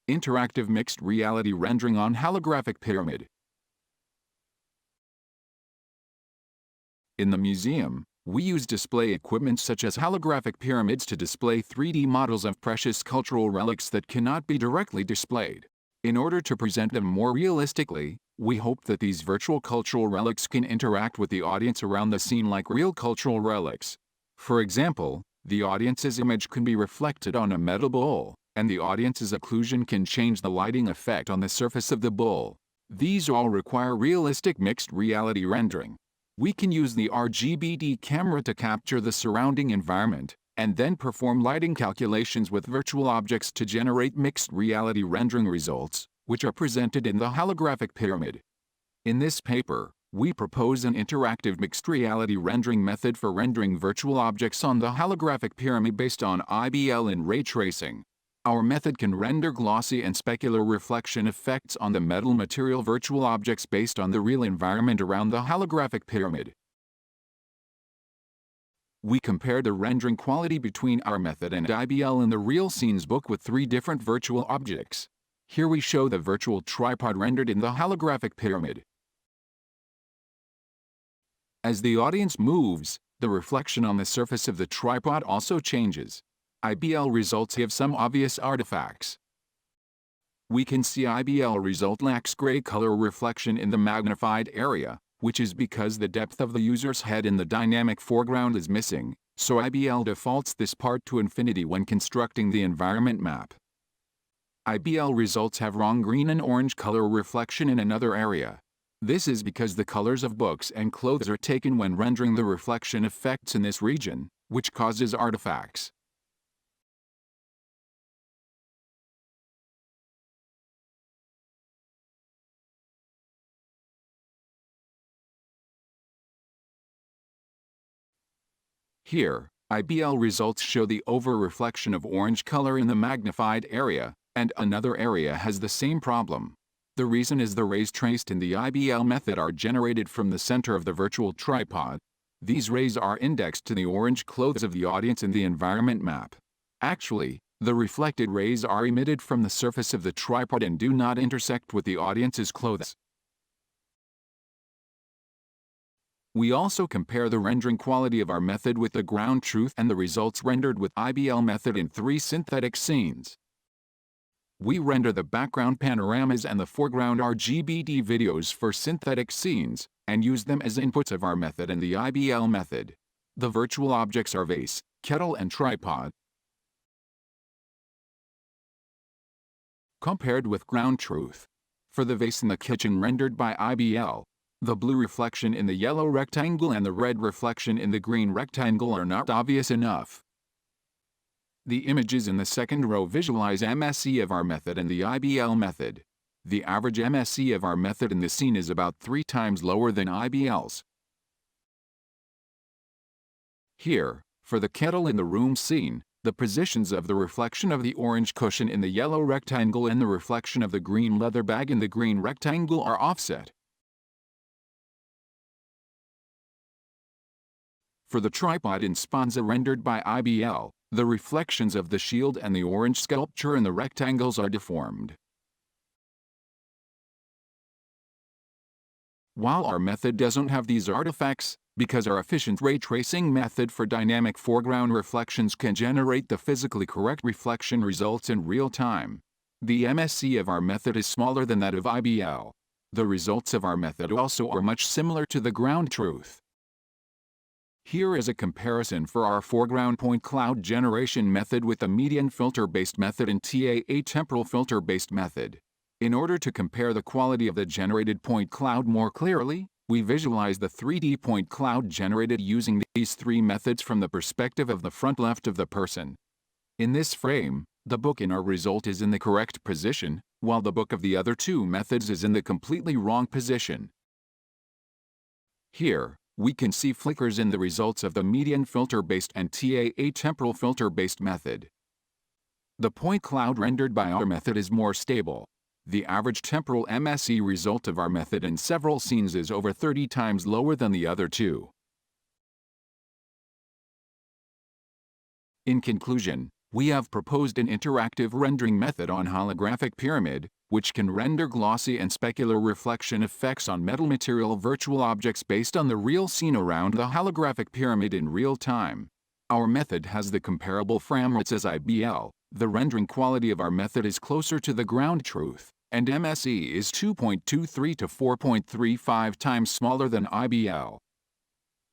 Interactive mixed reality rendering on holographic pyramid. In the museum, we use display equipment such as holographic pyramids to display 3D models of precious cultural relics that cannot be directly displayed. In order to present them more realistically, we hope that these virtual cultural relics can interact with the audience around the scene like real cultural relics. For example, the audience's image can be reflected on a metal bowl, and the audience's occlusion can change the lighting effect on the surface of the bowl. These all require realistic mixed reality rendering. We can use the RGBD camera to capture the surrounding environment, and then perform lighting calculations with virtual objects to generate mixed reality rendering results, which are presented in the holographic pyramid. In this paper, we propose an interactive mixed reality rendering method for rendering virtual objects on the holographic pyramid based on IBL and ray tracing. Our method can render glossy and specular reflection effects on the metal material virtual objects based on the real environment around the holographic pyramid. We compare the rendering quality between our method and IBL in the Real Scenes book with 3 different virtual objects. Here we show the virtual tripod rendered in the holographic pyramid. As the audience moves, the reflection on the surface of the tripod also changes. IBL results have some obvious artifacts. We can see IBL result lacks gray color reflection in the magnified area, which is because the depth of the user's head in the dynamic foreground is missing, so IBL defaults this part to infinity when constructing the environment map. IBL results have wrong green and orange color reflection in another area. This is because the colors of books and clothes are taken when rendering the reflection effects in this region, which causes artifacts. Here, IBL results show the over-reflection of orange color in the magnified area, and another area has the same problem. The reason is the rays traced in the IBL method are generated from the center of the virtual tripod. These rays are indexed to the orange clothes of the audience in the environment map. Actually, the reflected rays are emitted from the surface of the tripod and do not intersect with the audience's clothes. We also compare the rendering quality of our method with the ground truth and the results rendered with IBL method in 3 synthetic scenes. We render the background panoramas and the foreground RGBD videos for synthetic scenes, and use them as inputs of our method and the IBL method. The virtual objects are vase, kettle and tripod. Compared with ground truth. For the vase in the kitchen rendered by IBL, the blue reflection in the yellow rectangle and the red reflection in the green rectangle are not obvious enough. The images in the second row visualize MSE of our method and the IBL method. The average MSE of our method in the scene is about 3 times lower than IBL's. Here, for the kettle in the room scene, the positions of the reflection of the orange cushion in the yellow rectangle and the reflection of the green leather bag in the green rectangle are offset. For the tripod in Sponza rendered by IBL, the reflections of the shield and the orange sculpture in the rectangles are deformed. While our method doesn't have these artifacts, because our efficient ray tracing method for dynamic foreground reflections can generate the physically correct reflection results in real time, the MSE of our method is smaller than that of IBL. The results of our method also are much similar to the ground truth. Here is a comparison for our foreground point cloud generation method with the median filter-based method and TAA temporal filter-based method. In order to compare the quality of the generated point cloud more clearly, we visualize the 3D point cloud generated using these 3 methods from the perspective of the front left of the person. In this frame, the book in our result is in the correct position, while the book of the other 2 methods is in the completely wrong position. Here, we can see flickers in the results of the median filter-based and TAA temporal filter-based method. The point cloud rendered by our method is more stable. The average temporal MSE result of our method in several scenes is over 30 times lower than the other 2. In conclusion, We have proposed an interactive rendering method on holographic pyramid, which can render glossy and specular reflection effects on metal material virtual objects based on the real scene around the holographic pyramid in real time. Our method has the comparable frame rates as IBL. The rendering quality of our method is closer to the ground truth, and MSE is 2.23 to 4.35 times smaller than IBL.